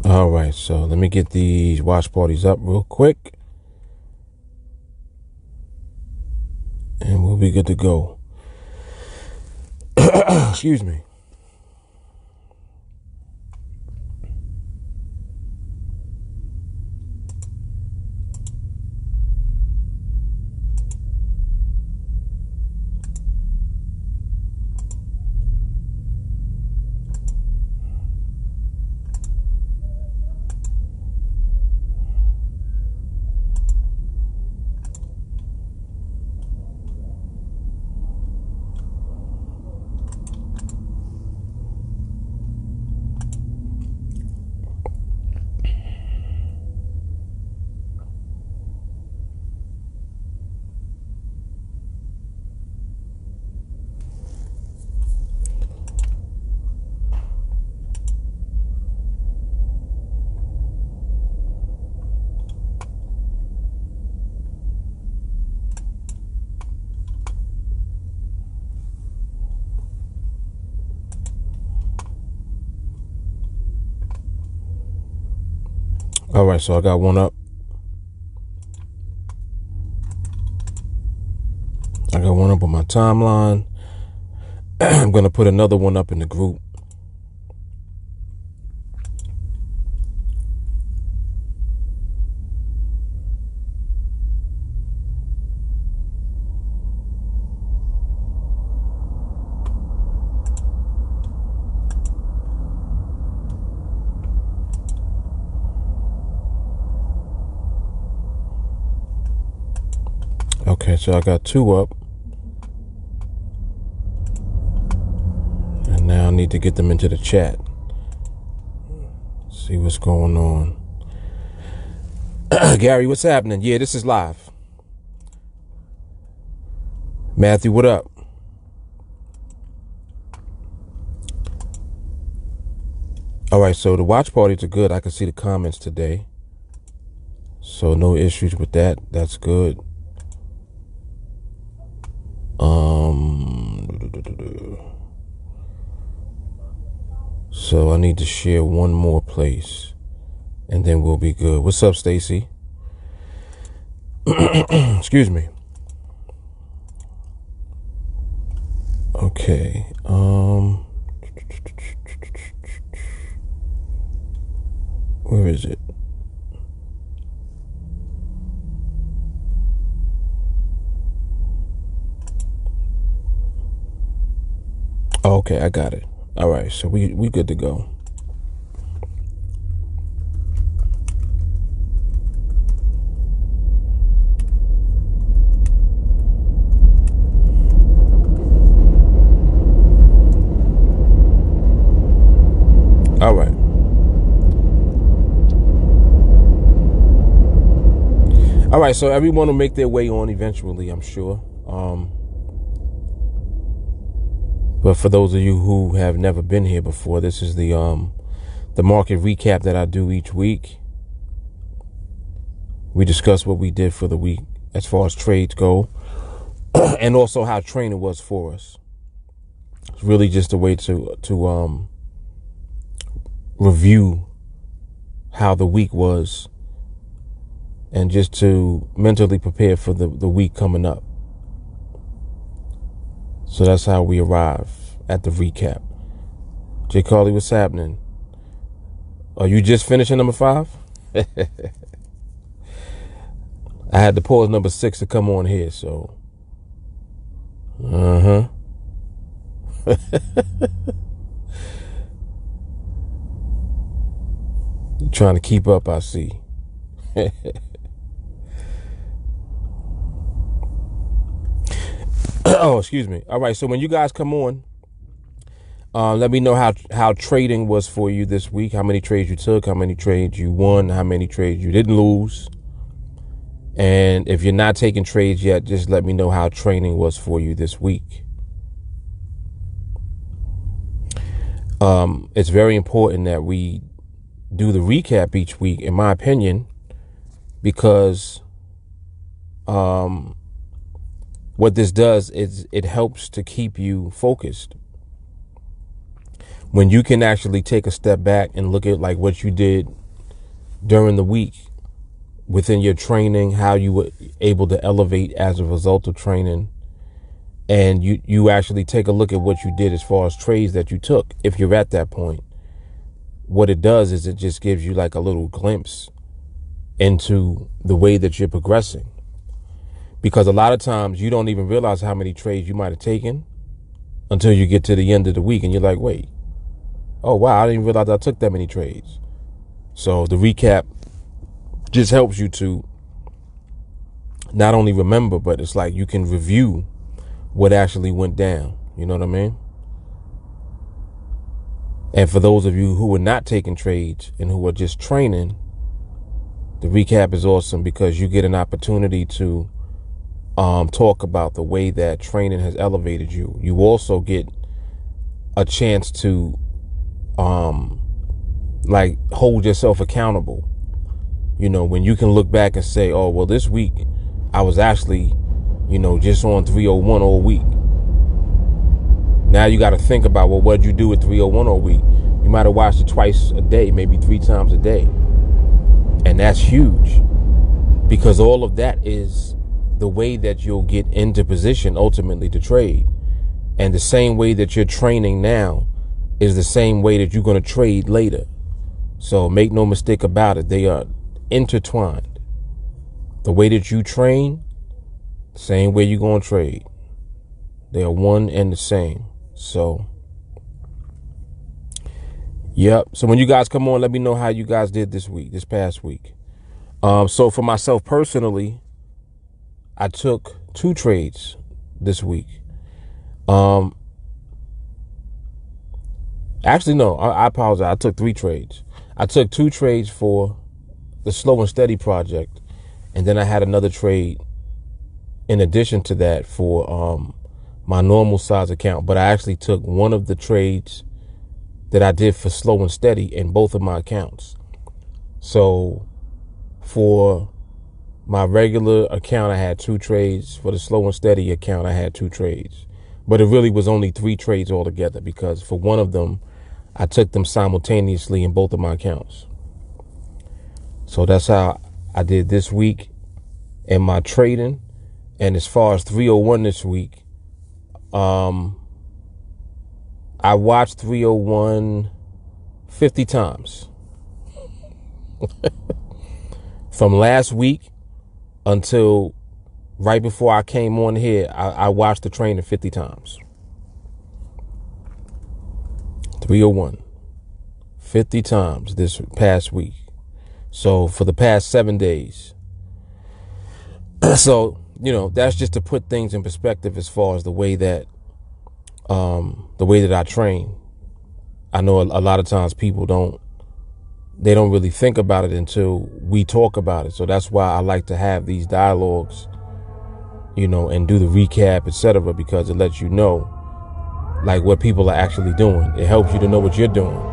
All right, so let me get these watch parties up real quick, and we'll be good to go. Excuse me. All right, so I got one up. I got one up on my timeline. I'm going to put another one up in the group. Okay, so I got two up. And now I need to get them into the chat. See what's going on. Gary, what's happening? Yeah, this is live. Matthew, what up? All right, so the watch parties are good. I can see the comments today. So no issues with that. That's good. So I need to share one more place and then we'll be good. What's up, Stacy? Excuse me. Okay. Where is it? Okay, I got it. All right, so we good to go. All right. All right, so everyone will make their way on eventually, I'm sure. But for those of you who have never been here before, this is the market recap that I do each week. We discuss what we did for the week as far as trades go, and also how training was for us. It's really just a way to review how the week was, and just to mentally prepare for the week coming up. So that's how we arrive at the recap. J. Carly, what's happening? Are you just finishing number 5? I had to pause number 6 to come on here, so. Trying to keep up, I see. Oh, excuse me. All right, so when you guys come on, let me know how trading was for you this week, how many trades you took, how many trades you won, how many trades you didn't lose. And if you're not taking trades yet, just let me know how trading was for you this week. It's very important that we do the recap each week, in my opinion, because what this does is it helps to keep you focused. when you can actually take a step back and look at like what you did during the week within your training, how you were able to elevate as a result of training, and you actually take a look at what you did as far as trades that you took, if you're at that point, what it does is it just gives you like a little glimpse into the way that you're progressing. Because a lot of times you don't even realize how many trades you might have taken until you get to the end of the week and you're like, wait, oh wow, I didn't realize I took that many trades. So the recap just helps you to not only remember, but it's like you can review what actually went down. You know what I mean? And for those of you who are not taking trades and who are just training, the recap is awesome because you get an opportunity to talk about the way that training has elevated you. You also get a chance to like hold yourself accountable. You know, when you can look back and say, oh, well, this week I was actually, you know, just on 301 all week. Now you got to think about, well, what did you do at 301 all week? You might have watched it twice a day, maybe 3 times a day. And that's huge because all of that is the way that you'll get into position ultimately to trade. And the same way that you're training now is the same way that you're going to trade later. So make no mistake about it. They are intertwined. The way that you train, same way you're going to trade. They are one and the same. So, yep. So when you guys come on, let me know how you guys did this past week. So for myself personally, I took 2 trades this week. Actually, no, I apologize. I took 3 trades. I took 2 trades for the slow and steady project. And then I had another trade in addition to that for my normal size account. But I actually took one of the trades that I did for slow and steady in both of my accounts. So for my regular account, I had 2 trades. For the slow and steady account, I had 2 trades. But it really was only 3 trades altogether because for one of them, I took them simultaneously in both of my accounts. So that's how I did this week in my trading. And as far as 301 this week, I watched 301 50 times. From last week until right before I came on here, I watched the training 50 times. 301. 50 times this past week. So for the past 7 days. So, you know, that's just to put things in perspective as far as the way that I train. I know a lot of times people don't really think about it until we talk about it. So that's why I like to have these dialogues, you know, and do the recap, etc., because it lets you know like what people are actually doing. It helps you to know what you're doing.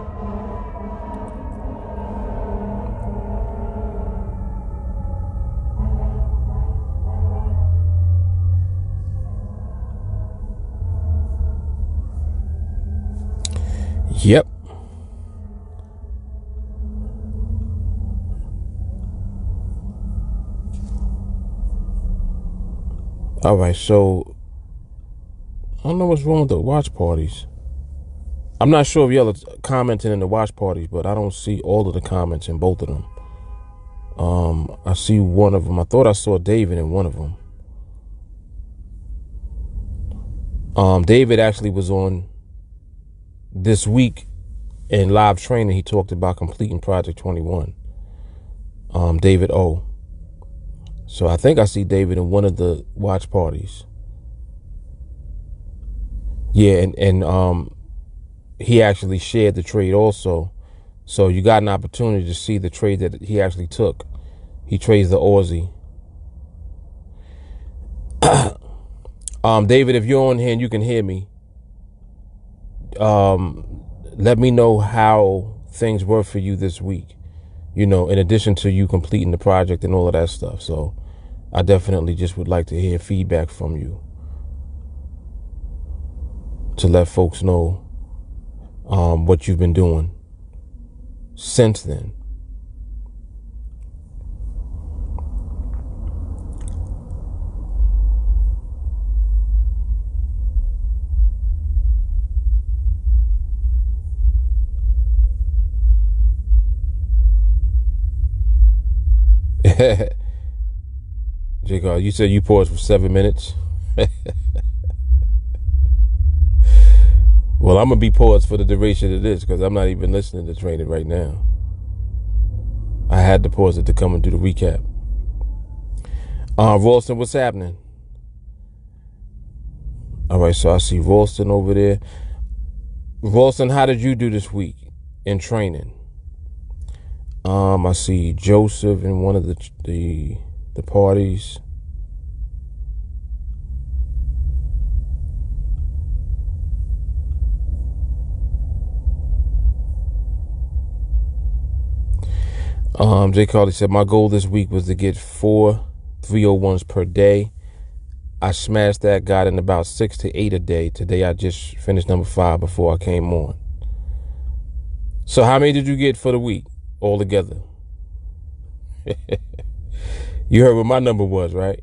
Yep. All right, so I don't know what's wrong with the watch parties. I'm not sure if y'all are commenting in the watch parties, but I don't see all of the comments in both of them. I see one of them. I thought I saw David in one of them. David actually was on this week in live training. He talked about completing Project 21. David O. So I think I see David in one of the watch parties. Yeah, and he actually shared the trade also. So you got an opportunity to see the trade that he actually took. He trades the Aussie. David, if you're on here and you can hear me, let me know how things were for you this week, you know, in addition to you completing the project and all of that stuff. So I definitely just would like to hear feedback from you to let folks know what you've been doing since then. Jacob, you said you paused for 7 minutes. Well, I'm going to be paused for the duration of this because I'm not even listening to training right now. I had to pause it to come and do the recap. Ralston, what's happening? All right, so I see Ralston over there. Ralston, how did you do this week in training? I see Joseph in one of the parties. Jay Carly said, my goal this week was to get 4 301s per day. I smashed that, got in about 6 to 8 a day. Today I just finished number 5 before I came on. So how many did you get for the week altogether? You heard what my number was, right?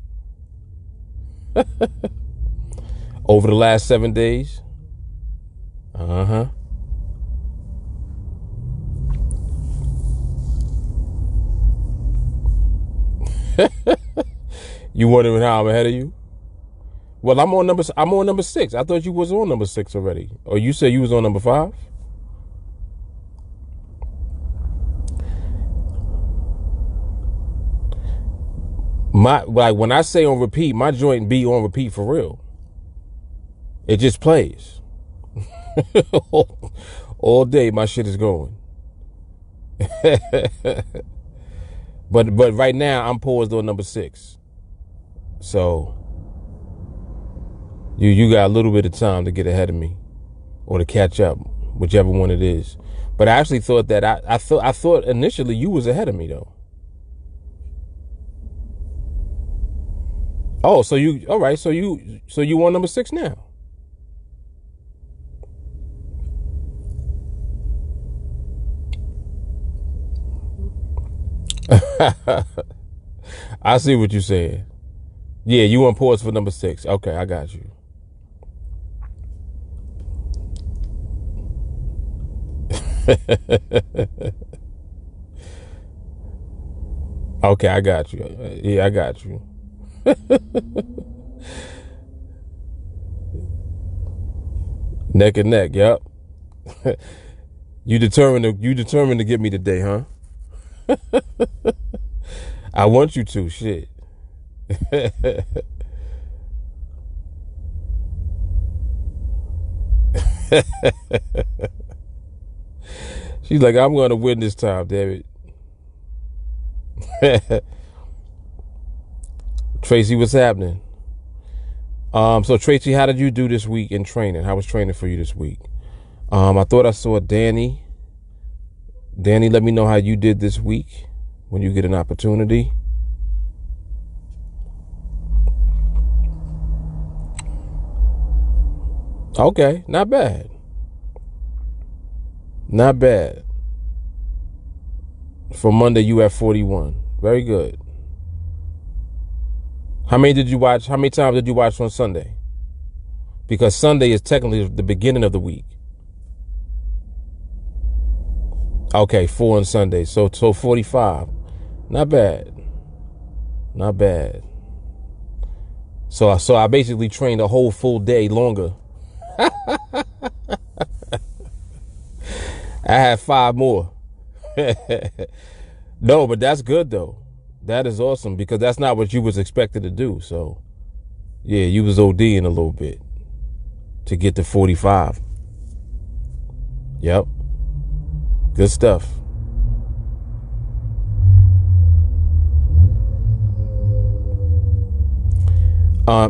Over the last 7 days? Uh-huh. You wondering how I'm ahead of you? Well, I'm on number 6. I thought you was on number 6 already. Or you said you was on number 5? Like when I say on repeat, my joint be on repeat for real. It just plays. All day my shit is going. But right now I'm paused on number 6. So you got a little bit of time to get ahead of me or to catch up, whichever one it is. But I actually thought that I thought initially you was ahead of me though. Oh, so you all right, so you on number 6 now. I see what you're saying. Yeah, you on pause for number 6. Okay, I got you. Okay, I got you. Yeah, I got you. Neck and neck, yep. You determined to get me today, huh? I want you to, shit. She's like, I'm going to win this time, damn it. Tracy, what's happening? So Tracy, how did you do this week in training? How was training for you this week? I thought I saw Danny. Danny, let me know how you did this week when you get an opportunity. Okay, not bad. Not bad. For Monday, you at 41. Very good. How many did you watch? How many times did you watch on Sunday? Because Sunday is technically the beginning of the week. Okay, 4 on Sunday. So 45. Not bad. Not bad. So I basically trained a whole full day longer. I had 5 more. No, but that's good though. That is awesome because that's not what you was expected to do. So yeah, you was ODing a little bit to get to 45. Yep. Good stuff.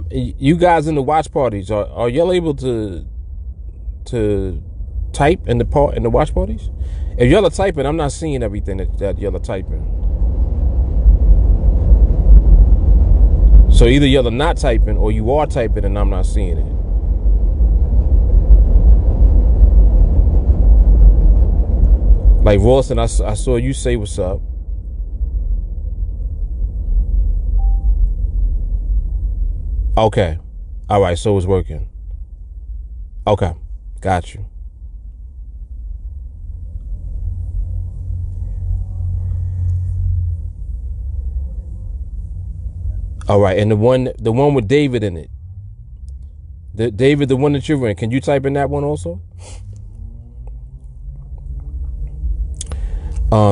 You guys in the watch parties, are y'all able to type in the watch parties? If y'all are typing, I'm not seeing everything that y'all are typing. So either y'all are not typing or you are typing and I'm not seeing it. Like Rawson, I saw you say what's up. Okay. All right, so it's working. Okay, got you. All right, and the one with David in it. David, the one that you're in, can you type in that one also?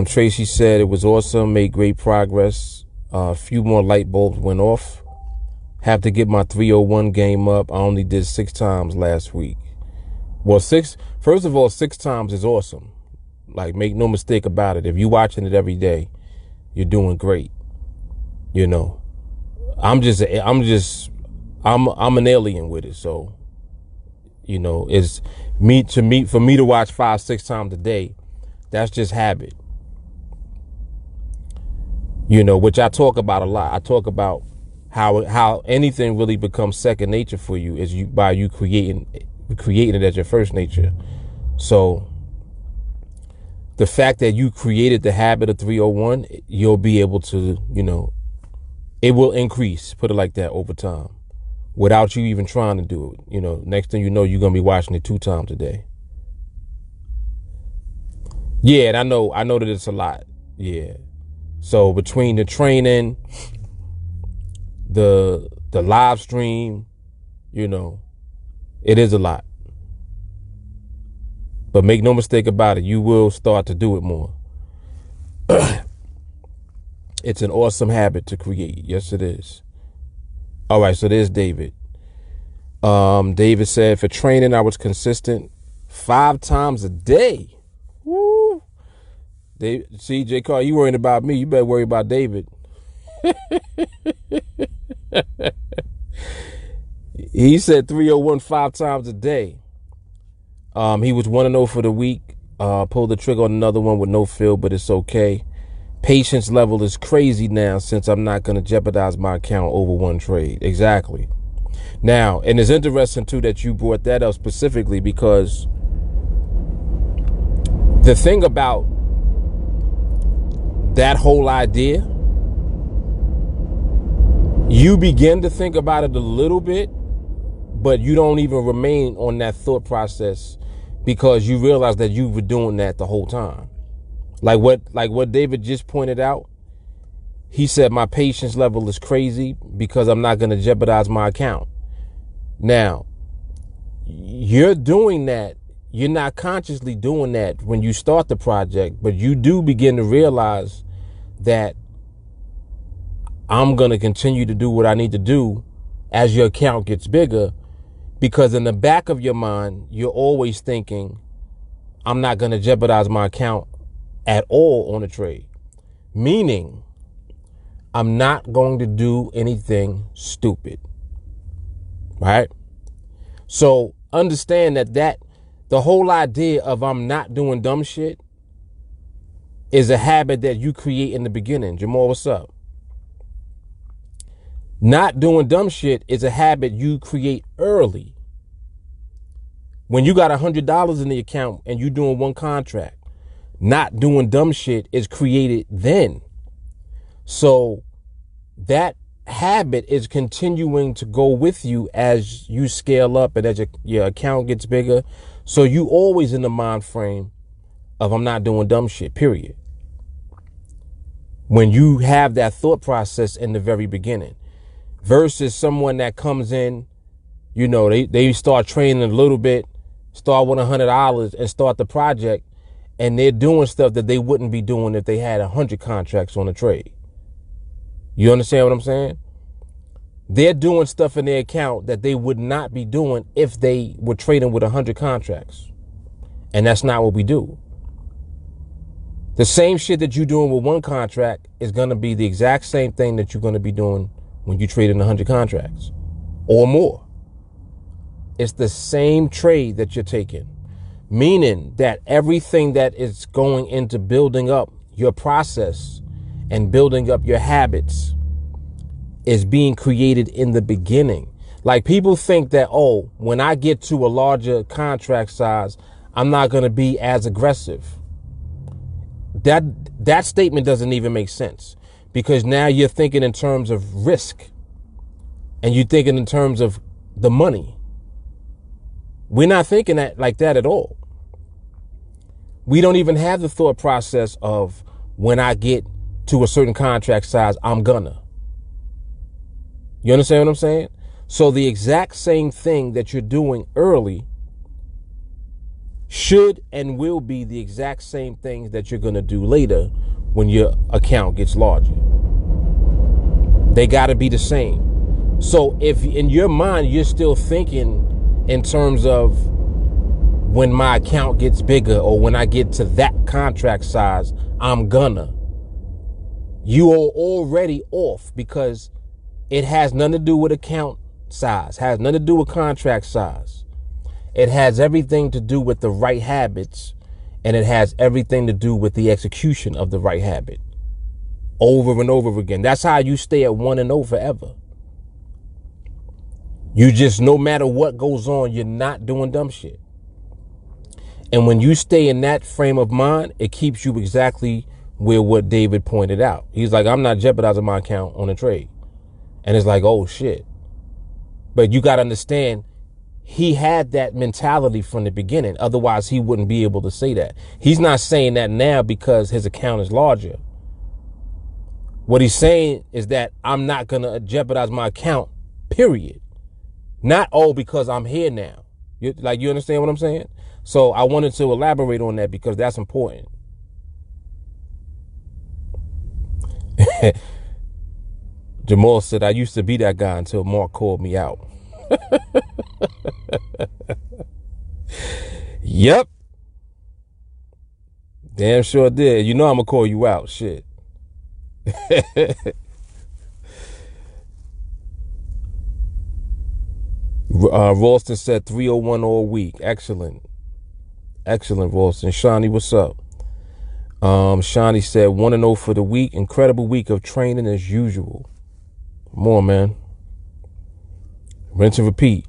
Tracy said it was awesome, made great progress. A few more light bulbs went off. Have to get my 301 game up. I only did 6 times last week. Well, first of all, 6 times is awesome. Like, make no mistake about it. If you're watching it every day, you're doing great. You know, I'm an alien with it. So, you know, for me to watch 5-6 times a day, that's just habit. You know, which I talk about a lot. I talk about how anything really becomes second nature for you is by you creating it as your first nature. So the fact that you created the habit of 301, you'll be able to, you know, it will increase, put it like that, over time without you even trying to do it. You know, next thing you know, you're going to be watching it 2 times a day. Yeah, and I know that it's a lot. Yeah. So between the training, the live stream, you know, it is a lot. But make no mistake about it, you will start to do it more. It's an awesome habit to create. Yes, it is. All right, so there's David. David said, for training, I was consistent 5 times a day. Woo! See, J. Carl, you worrying about me. You better worry about David. He said 301 5 times a day. He was 1-0 for the week. Pulled the trigger on another one with no fill, but it's okay. Patience level is crazy now since I'm not going to jeopardize my account over one trade. Exactly. Now, and it's interesting, too, that you brought that up specifically because the thing about that whole idea, you begin to think about it a little bit, but you don't even remain on that thought process because you realize that you were doing that the whole time. Like what David just pointed out, he said my patience level is crazy because I'm not going to jeopardize my account. Now, you're doing that. You're not consciously doing that when you start the project, but you do begin to realize that I'm going to continue to do what I need to do as your account gets bigger, because in the back of your mind, you're always thinking, I'm not going to jeopardize my account at all on a trade. Meaning, I'm not going to do anything stupid. Right? So understand that the whole idea of I'm not doing dumb shit is a habit that you create in the beginning. Jamal, what's up? Not doing dumb shit is a habit you create early. When you got $100 in the account and you doing one contract, not doing dumb shit is created then. So that habit is continuing to go with you as you scale up and as your account gets bigger. So you always in the mind frame of I'm not doing dumb shit, period. When you have that thought process in the very beginning versus someone that comes in, you know, they start training a little bit, start with $100 and start the project, and they're doing stuff that they wouldn't be doing if they had 100 contracts on a trade. You understand what I'm saying? They're doing stuff in their account that they would not be doing if they were trading with 100 contracts. And that's not what we do. The same shit that you're doing with one contract is going to be the exact same thing that you're going to be doing when you trade in 100 contracts or more. It's the same trade that you're taking, meaning that everything that is going into building up your process and building up your habits is being created in the beginning. Like, people think that, oh, when I get to a larger contract size, I'm not going to be as aggressive. that statement doesn't even make sense, because now you're thinking in terms of risk and you're thinking in terms of the money. We're not thinking that like that at all. We don't even have the thought process of when I get to a certain contract size, I'm gonna. You understand what I'm saying? So the exact same thing that you're doing early should and will be the exact same things that you're going to do later when your account gets larger. They got to be the same. So if in your mind you're still thinking in terms of when my account gets bigger or when I get to that contract size, I'm gonna, you are already off, because it has nothing to do with account size, has nothing to do with contract size. It has everything to do with the right habits, and it has everything to do with the execution of the right habit over and over again. That's how you stay at 1-0 forever. You just, no matter what goes on, you're not doing dumb shit. And when you stay in that frame of mind, it keeps you exactly where what David pointed out. He's like, I'm not jeopardizing my account on a trade. And it's like, oh shit. But you got to understand, he had that mentality from the beginning. Otherwise, he wouldn't be able to say that. He's not saying that now because his account is larger. What he's saying is that I'm not going to jeopardize my account, period. Not, oh, because I'm here now. You understand what I'm saying? So I wanted to elaborate on that because that's important. Jamal said, I used to be that guy until Mark called me out. Yep. Damn sure did. You know I'm going to call you out. Shit. Ralston said 301 all week. Excellent. Excellent, Ralston. Shawnee, what's up? Shawnee said 1-0 for the week. Incredible week of training as usual. More, man. Rinse and repeat.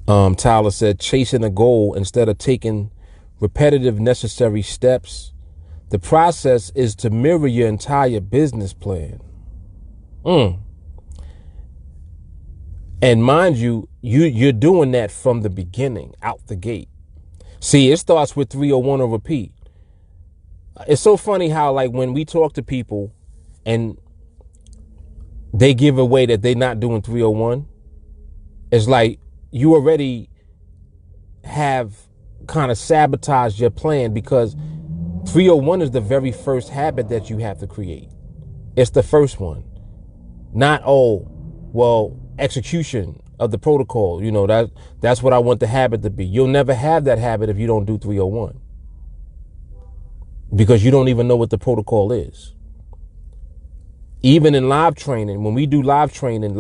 Tyler said chasing a goal instead of taking repetitive necessary steps. The process is to mirror your entire business plan. And mind you, you're doing that from the beginning, out the gate. See, it starts with 301 or repeat. It's so funny how, like, when we talk to people and they give away that they're not doing 301, it's like you already have kind of sabotaged your plan, because 301 is the very first habit that you have to create. It's the first one. Not, oh, well, execution of the protocol. You know, that's what I want the habit to be. You'll never have that habit if you don't do 301, because you don't even know what the protocol is. Even in live training, when we do live training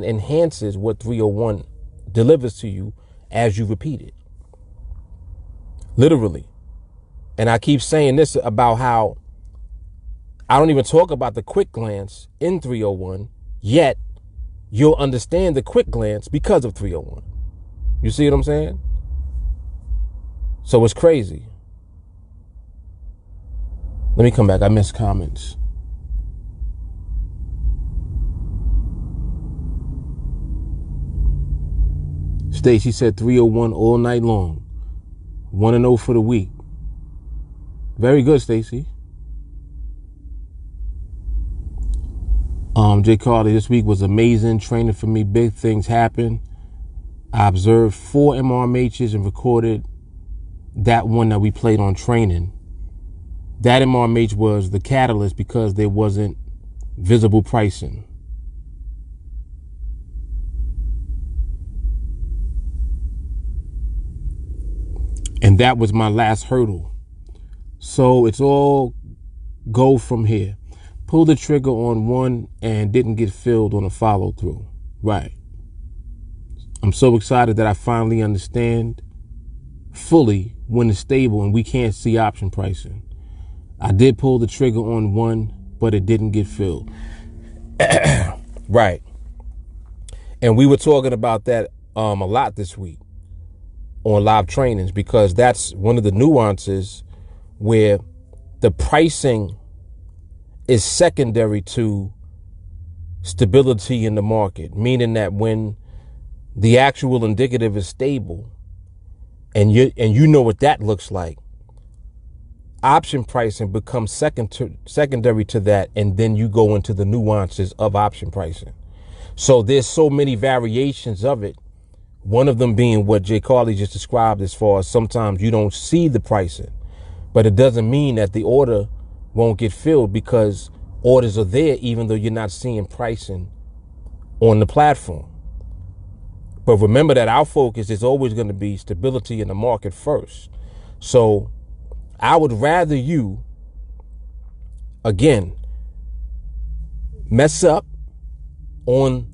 enhances what 301 delivers to you as you repeat it. Literally. And I keep saying this about how I don't even talk about the quick glance in 301, yet you'll understand the quick glance because of 301. You see what I'm saying? So it's crazy. Let me come back. I missed comments. Stacy said 301 all night long. 1-0 for the week. Very good, Stacy. Jay Carter, this week was amazing. Training for me, big things happen. I observed 4 MRMHs and recorded that one that we played on training. That MRMH was the catalyst because there wasn't visible pricing. And that was my last hurdle. So it's all go from here. Pull the trigger on one and didn't get filled on a follow through. Right. I'm so excited that I finally understand fully when it's stable and we can't see option pricing. I did pull the trigger on one, but it didn't get filled. Right. And we were talking about that a lot this week on live trainings, because that's one of the nuances where the pricing is secondary to stability in the market, meaning that when the actual indicative is stable and you know what that looks like, option pricing becomes secondary to that, and then you go into the nuances of option pricing. So there's so many variations of it. One of them being what Jay Carley just described, as far as sometimes you don't see the pricing, but it doesn't mean that the order won't get filled, because orders are there even though you're not seeing pricing on the platform. But remember that our focus is always going to be stability in the market first. So I would rather you, again, mess up on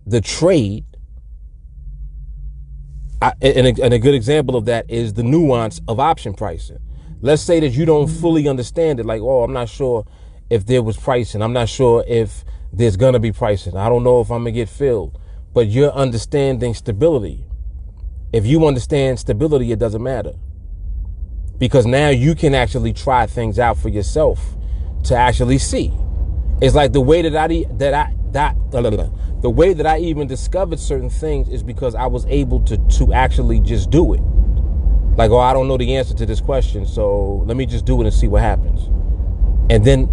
the trade. And a good example of that is the nuance of option pricing. Let's say that you don't fully understand it. Like, oh, I'm not sure if there was pricing. I'm not sure if there's going to be pricing. I don't know if I'm going to get filled. But you're understanding stability. If you understand stability, it doesn't matter. Because now you can actually try things out for yourself to actually see. It's like the way the way that I even discovered certain things is because I was able to actually just do it. Like, oh, I don't know the answer to this question, so let me just do it and see what happens. And then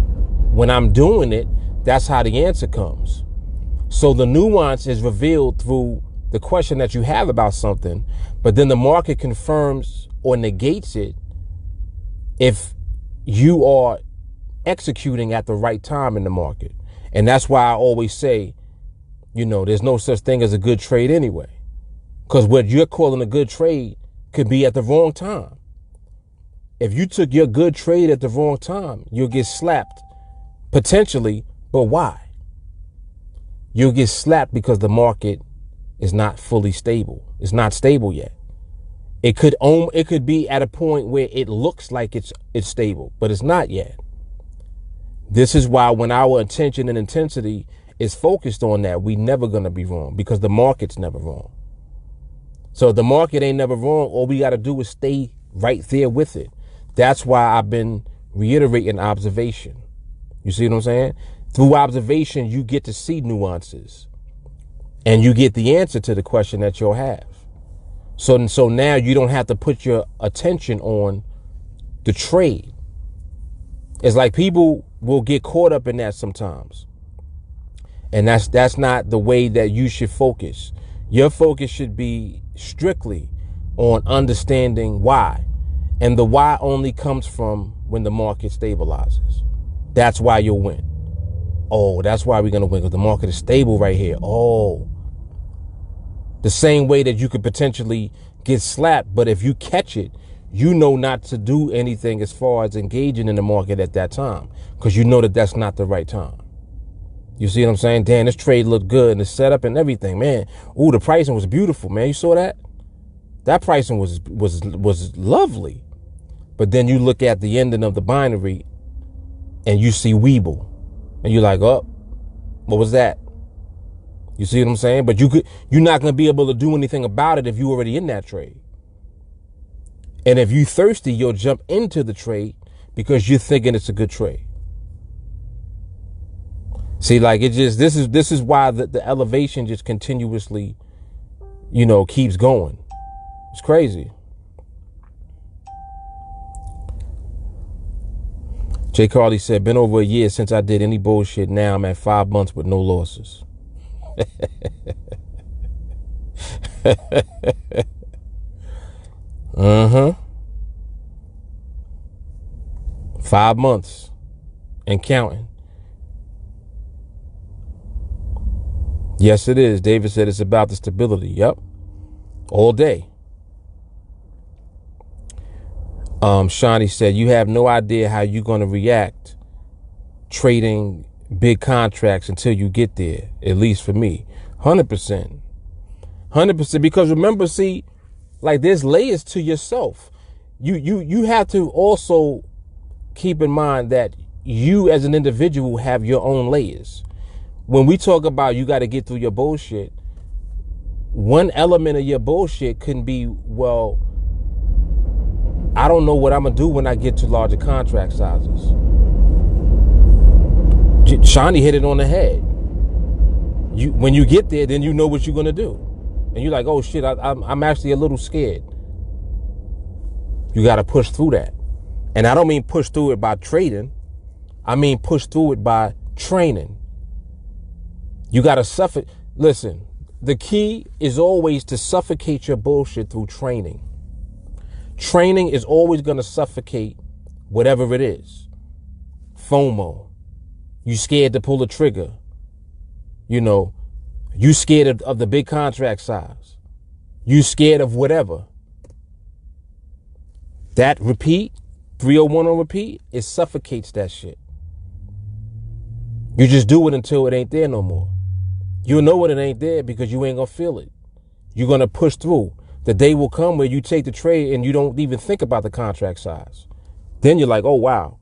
when I'm doing it, that's how the answer comes. So the nuance is revealed through the question that you have about something, but then the market confirms or negates it if you are executing at the right time in the market. And that's why I always say, there's no such thing as a good trade anyway. Because what you're calling a good trade could be at the wrong time. If you took your good trade at the wrong time, you'll get slapped potentially. But why? You'll get slapped because the market is not fully stable. It's not stable yet. It could be at a point where it looks like it's stable, but it's not yet. This is why when our attention and intensity is focused on that, we never going to be wrong, because the market's never wrong. So if the market ain't never wrong, all we got to do is stay right there with it. That's why I've been reiterating observation. You see what I'm saying? Through observation, you get to see nuances and you get the answer to the question that you'll have. So now you don't have to put your attention on the trade. It's like people will get caught up in that sometimes. And that's not the way that you should focus. Your focus should be strictly on understanding why. And the why only comes from when the market stabilizes. That's why you'll win. Oh, that's why we're going to win, because the market is stable right here. Oh, the same way that you could potentially get slapped, but if you catch it, you know not to do anything as far as engaging in the market at that time, because you know that that's not the right time. You see what I'm saying? Damn, this trade looked good and the setup and everything, man. Ooh, the pricing was beautiful, man. You saw that? That pricing was lovely. But then you look at the ending of the binary and you see Weeble. And you're like, oh, what was that? You see what I'm saying? But you're not going to be able to do anything about it if you're already in that trade. And if you're thirsty, you'll jump into the trade because you're thinking it's a good trade. See, like this is why the elevation just continuously, keeps going. It's crazy. Jay Carley said, been over a year since I did any bullshit. Now I'm at 5 months with no losses. Uh-huh. 5 months and counting. Yes, it is. David said it's about the stability. Yep. All day. Shawnee said, you have no idea how you're going to react trading big contracts until you get there, at least for me. 100%. 100%. Because remember, see, like there's layers to yourself. You have to also keep in mind that you as an individual have your own layers. When we talk about you got to get through your bullshit, one element of your bullshit can be, well, I don't know what I'm going to do when I get to larger contract sizes. Shawnee hit it on the head. When you get there, then you know what you're going to do. And you're like, oh shit, I'm actually a little scared. You got to push through that. And I don't mean push through it by trading. I mean push through it by training. You got to suffocate. Listen, the key is always to suffocate your bullshit through training. Training is always going to suffocate whatever it is. FOMO. You scared to pull the trigger. You know, you scared of the big contract size. You scared of whatever. That repeat, 301 on repeat, it suffocates that shit. You just do it until it ain't there no more. You'll know when it ain't there because you ain't gonna feel it. You're gonna push through. The day will come where you take the trade and you don't even think about the contract size. Then you're like, oh wow,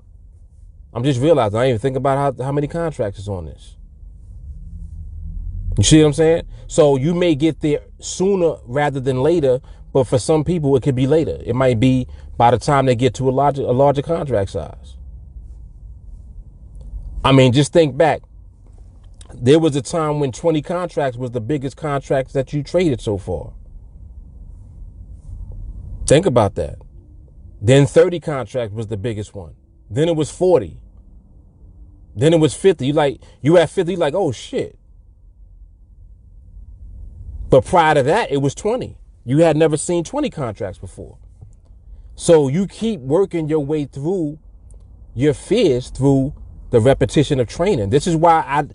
I'm just realizing I didn't even think about how many contracts is on this. You see what I'm saying? So you may get there sooner rather than later, but for some people it could be later. It might be by the time they get to a larger contract size. I mean, just think back. There was a time when 20 contracts was the biggest contracts that you traded so far. Think about that. Then 30 contracts was the biggest one. Then it was 40. Then it was 50. You at 50, like, oh shit. But prior to that, it was 20. You had never seen 20 contracts before. So you keep working your way through your fears through the repetition of training. This is why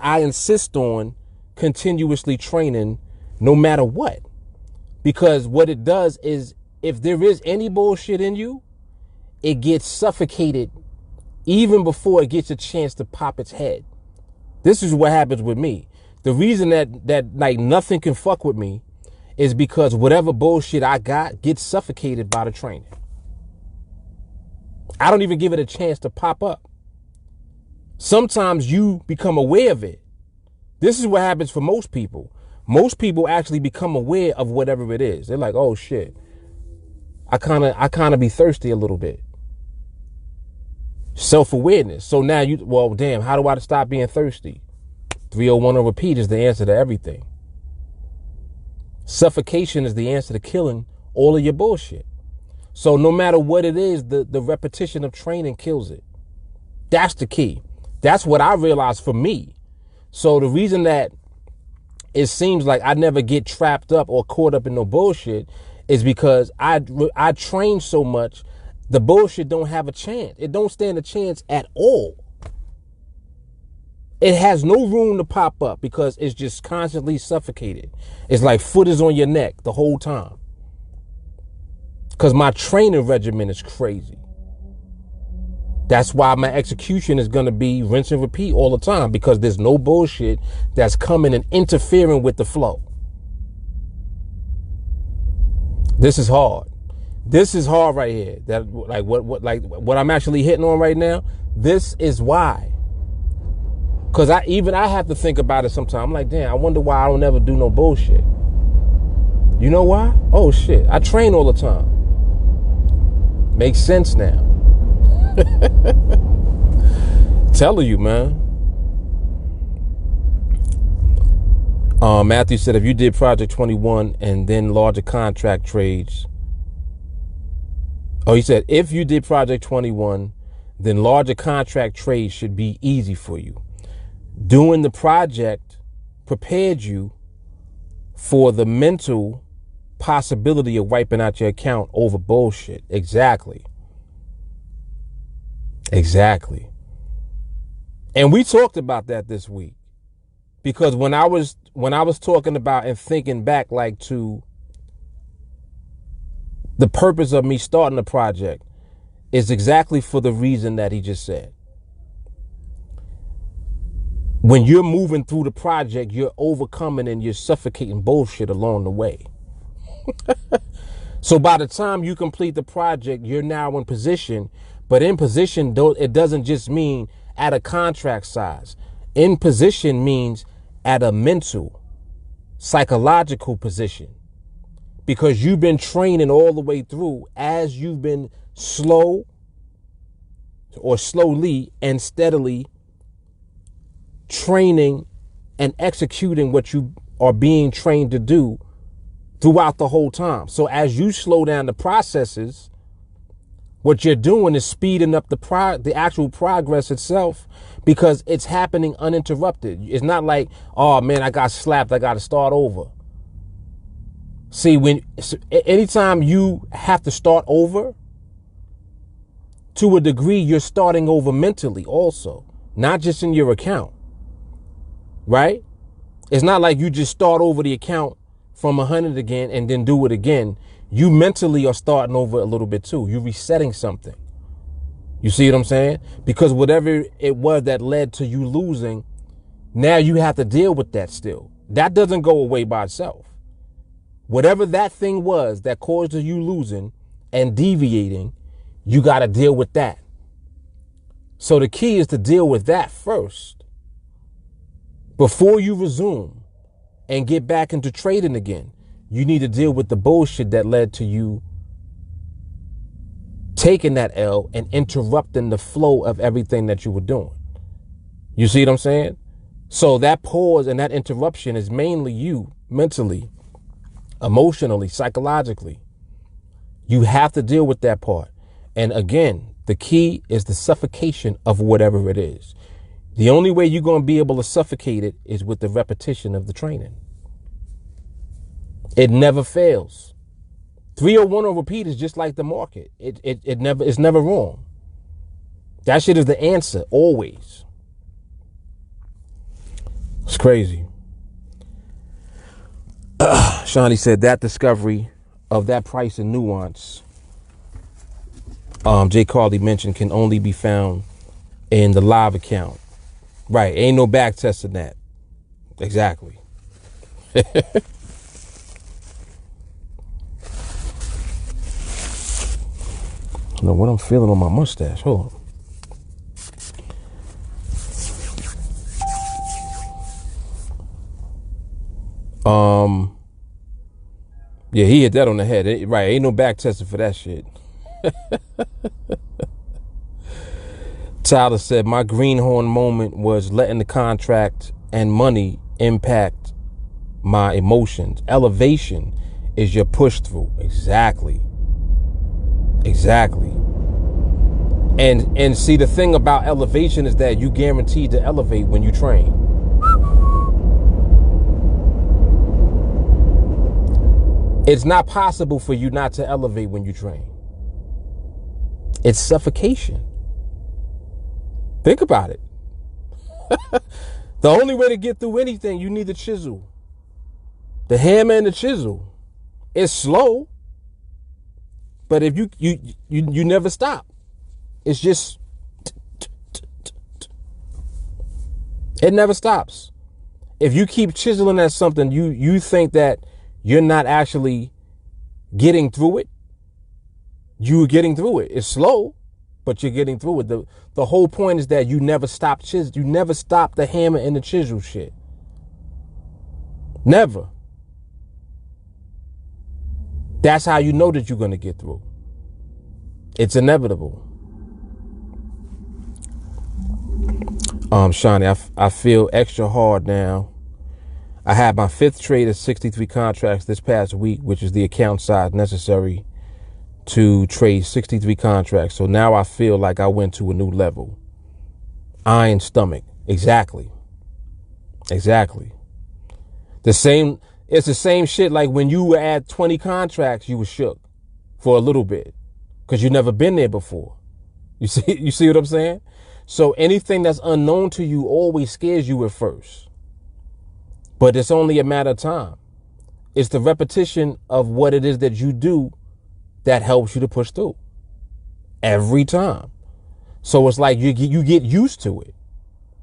I insist on continuously training no matter what. Because what it does is, if there is any bullshit in you, it gets suffocated even before it gets a chance to pop its head. This is what happens with me. The reason that like nothing can fuck with me is because whatever bullshit I got gets suffocated by the training. I don't even give it a chance to pop up. Sometimes you become aware of it. This is what happens for most people. Most people actually become aware of whatever it is. They're like, oh shit, I kind of be thirsty a little bit. Self-awareness. So now well, damn, how do I stop being thirsty? 301 on repeat is the answer to everything. Suffocation is the answer to killing all of your bullshit. So no matter what it is, the repetition of training kills it. That's the key. That's what I realized for me. So the reason that it seems like I never get trapped up or caught up in no bullshit is because I train so much, the bullshit don't have a chance. It don't stand a chance at all. It has no room to pop up because it's just constantly suffocated. It's like foot is on your neck the whole time. Because my training regimen is crazy. That's why my execution is going to be rinse and repeat all the time, because there's no bullshit that's coming and interfering with the flow. This is hard. This is hard right here. That what I'm actually hitting on right now. This is why. Because I have to think about it sometimes. I'm like, damn, I wonder why I don't ever do no bullshit. You know why? Oh shit, I train all the time. Makes sense now. Telling you, man. Matthew said, if you did Project 21 and then larger contract trades. Oh, he said, if you did Project 21, then larger contract trades should be easy for you. Doing the project prepared you for the mental possibility of wiping out your account over bullshit. Exactly. And we talked about that this week, because when I was talking about and thinking back, like, to the purpose of me starting the project is exactly for the reason that he just said. When you're moving through the project, you're overcoming and you're suffocating bullshit along the way. So by the time you complete the project, you're now in position. But in position, it doesn't just mean at a contract size. In position means at a mental, psychological position. because you've been training all the way through as you've been slow or slowly and steadily training and executing what you are being trained to do throughout the whole time. So as you slow down the processes, what you're doing is speeding up the actual progress itself, because it's happening uninterrupted. It's not like, oh man, I got slapped, I got to start over. See, anytime you have to start over, to a degree, you're starting over mentally also, not just in your account, right? It's not like you just start over the account from 100 again and then do it again. You mentally are starting over a little bit too. You're resetting something. You see what I'm saying? Because whatever it was that led to you losing, now you have to deal with that still. That doesn't go away by itself. Whatever that thing was that caused you losing and deviating, you got to deal with that. So the key is to deal with that first before you resume and get back into trading again. You need to deal with the bullshit that led to you taking that L and interrupting the flow of everything that you were doing. You see what I'm saying? So that pause and that interruption is mainly you mentally, emotionally, psychologically. You have to deal with that part. And again, the key is the suffocation of whatever it is. The only way you're going to be able to suffocate it is with the repetition of the training. It never fails. 301 on repeat is just like the market. It's never wrong. That shit is the answer, always. It's crazy. Shawnee said that discovery of that price and nuance Jay Carly mentioned can only be found in the live account. Right. Ain't no back testing that. Exactly. I don't know what I'm feeling on my mustache. Hold on. Yeah, he hit that on the head. Right. Ain't no back testing for that shit. Tyler said, my greenhorn moment was letting the contract and money impact my emotions. Elevation is your push through. Exactly. And see, the thing about elevation is that you guaranteed to elevate when you train. It's not possible for you not to elevate when you train. It's suffocation. Think about it. The only way to get through anything, you need the chisel. The hammer and the chisel. It's slow, but if you never stop. It's just it never stops. If you keep chiseling at something, you think that you're not actually getting through it. You're getting through it. It's slow, but you're getting through it. The whole point is that you never stop chisel. You never stop the hammer and the chisel shit. Never. That's how you know that you're going to get through. It's inevitable. Shawnee, I feel extra hard now. I had my 5th trade of 63 contracts this past week, which is the account size necessary to trade 63 contracts. So now I feel like I went to a new level. Iron stomach. Exactly. It's the same shit like when you were at 20 contracts, you were shook for a little bit because you've never been there before. You see what I'm saying? So anything that's unknown to you always scares you at first. But it's only a matter of time. It's the repetition of what it is that you do that helps you to push through every time. So it's like you get used to it.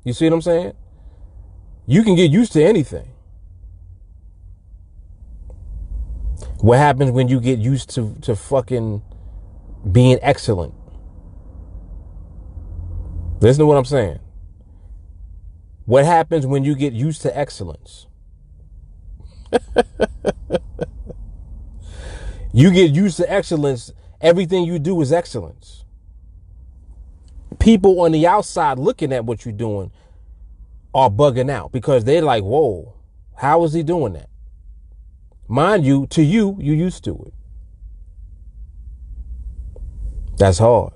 You see what I'm saying? You can get used to anything. What happens when you get used to fucking being excellent? Listen to what I'm saying. What happens when you get used to excellence? You get used to excellence. Everything you do is excellence. People on the outside looking at what you're doing are bugging out because they're like, whoa, how is he doing that? Mind you, to you, you used to it. That's hard.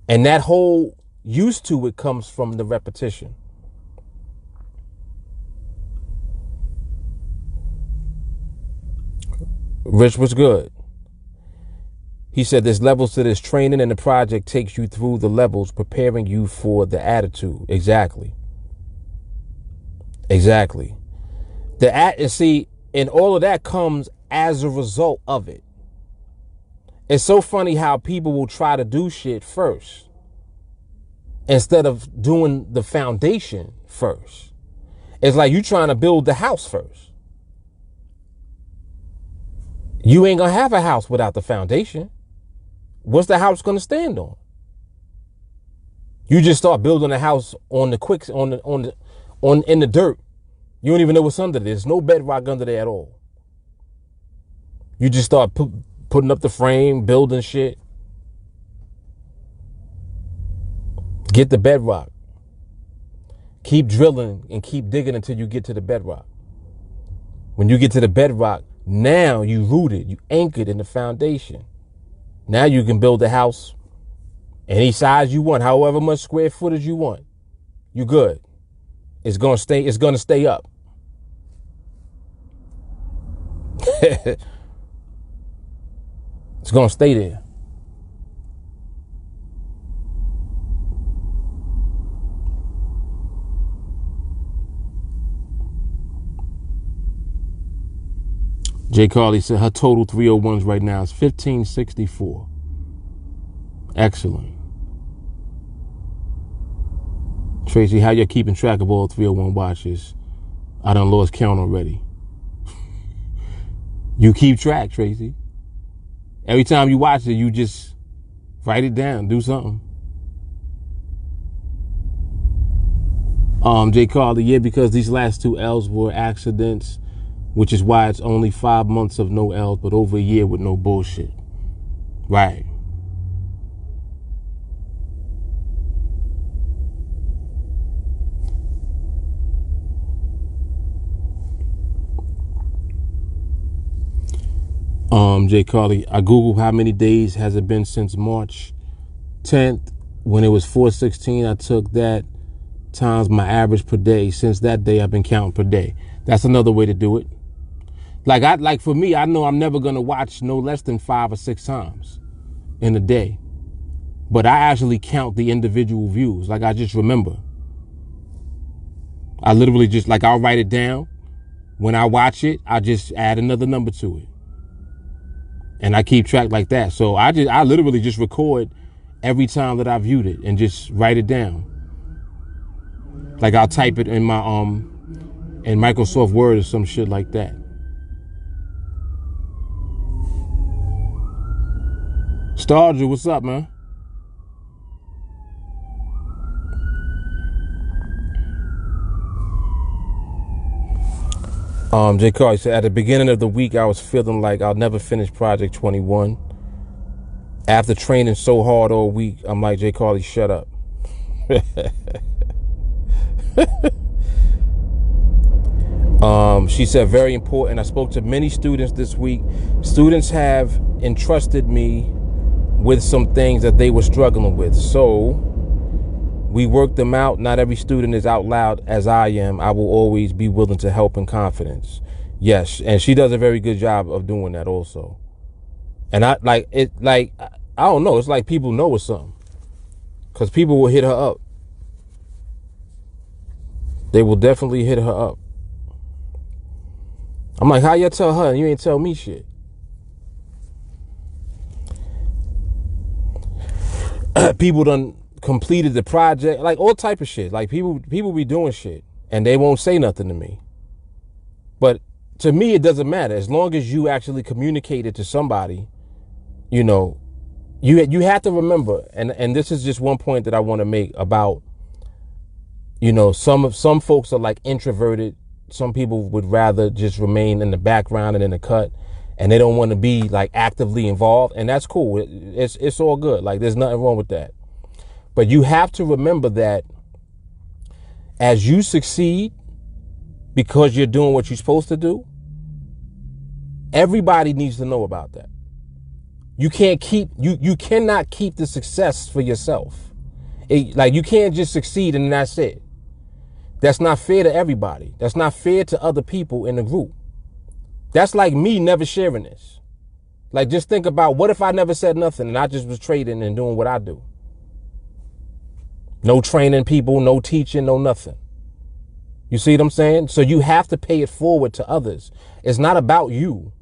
And that whole used to it comes from the repetition. Rich was good. He said there's levels to this training and the project takes you through the levels, preparing you for the attitude. Exactly. Exactly. And all of that comes as a result of it. It's so funny how people will try to do shit first instead of doing the foundation first. It's like you trying to build the house first. You ain't gonna have a house without the foundation. What's the house gonna stand on? You just start building a house on the in the dirt. You don't even know what's under there. There's no bedrock under there at all. You just start putting up the frame, building shit. Get the bedrock. Keep drilling and keep digging until you get to the bedrock. When you get to the bedrock, now you rooted, you anchored in the foundation. Now you can build a house any size you want, however much square footage you want. You good. It's gonna stay up. It's gonna stay there. Jay Carly said her total 301s right now is 1564. Excellent. Tracy, how you keeping track of all 301 watches? I done lost count already. You keep track, Tracy. Every time you watch it, you just write it down, do something. Jay Carly, yeah, because these last 2 L's were accidents, which is why it's only 5 months of no L's, but over a year with no bullshit. Right. Jay Carly, I Googled how many days has it been since March 10th. When it was 416, I took that times my average per day. Since that day, I've been counting per day. That's another way to do it. Like for me, I know I'm never gonna watch no less than 5 or 6 times in a day. But I actually count the individual views. Like I just remember. I literally just I'll write it down. When I watch it, I just add another number to it. And I keep track like that. So I literally just record every time that I viewed it and just write it down. Like I'll type it in my in Microsoft Word or some shit like that. Starger, what's up, man? Jay Carly said, at the beginning of the week, I was feeling like I'll never finish Project 21. After training so hard all week, I'm like, Jay Carly, shut up. She said, very important. I spoke to many students this week. Students have entrusted me with some things that they were struggling with. So we worked them out. Not every student is out loud as I am. I will always be willing to help in confidence. Yes, and she does a very good job of doing that also. And I don't know. It's like people know it's something. Because people will hit her up. They will definitely hit her up. I'm like, how you tell her and you ain't tell me shit? People done completed the project, like all type of shit. Like people be doing shit and they won't say nothing to me. But to me, it doesn't matter. As long as you actually communicate it to somebody, you know, you have to remember, and this is just one point that I want to make about, you know, some folks are like introverted. Some people would rather just remain in the background and in the cut. and they don't want to be like actively involved, and that's cool. It's all good. Like, there's nothing wrong with that. But you have to remember that as you succeed, because you're doing what you're supposed to do, everybody needs to know about that. You cannot keep the success for yourself. Like, you can't just succeed and that's it. That's not fair to everybody. That's not fair to other people in the group. That's like me never sharing this. Like, just think about, what if I never said nothing and I just was trading and doing what I do? No training people, no teaching, no nothing. You see what I'm saying? So you have to pay it forward to others. It's not about you.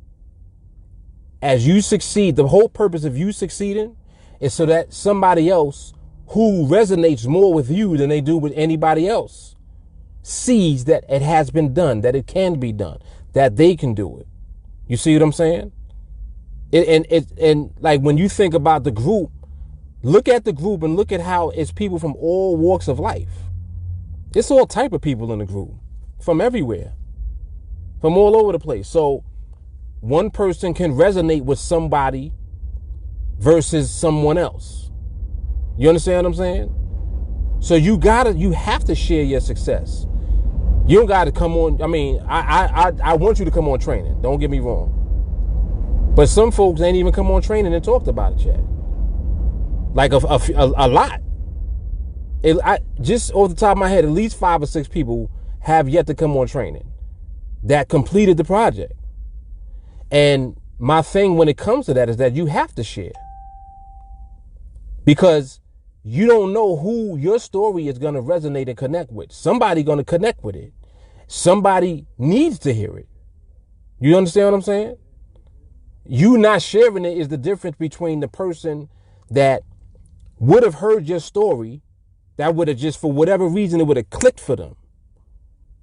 As you succeed, the whole purpose of you succeeding is so that somebody else who resonates more with you than they do with anybody else sees that it has been done, that it can be done, that they can do it. You see what I'm saying? And like, when you think about the group, look at the group and look at how it's people from all walks of life. It's all type of people in the group, from everywhere, from all over the place. So one person can resonate with somebody versus someone else. You understand what I'm saying? So you have to share your success. You don't got to come on. I mean, I want you to come on training. Don't get me wrong. But some folks ain't even come on training and talked about it yet. Like a lot. Just off the top of my head, at least 5 or 6 people have yet to come on training that completed the project. And my thing when it comes to that is that you have to share. Because you don't know who your story is going to resonate and connect with. Somebody going to connect with it. Somebody needs to hear it. You understand what I'm saying? You not sharing it is the difference between the person that would have heard your story, that would have just, for whatever reason, it would have clicked for them.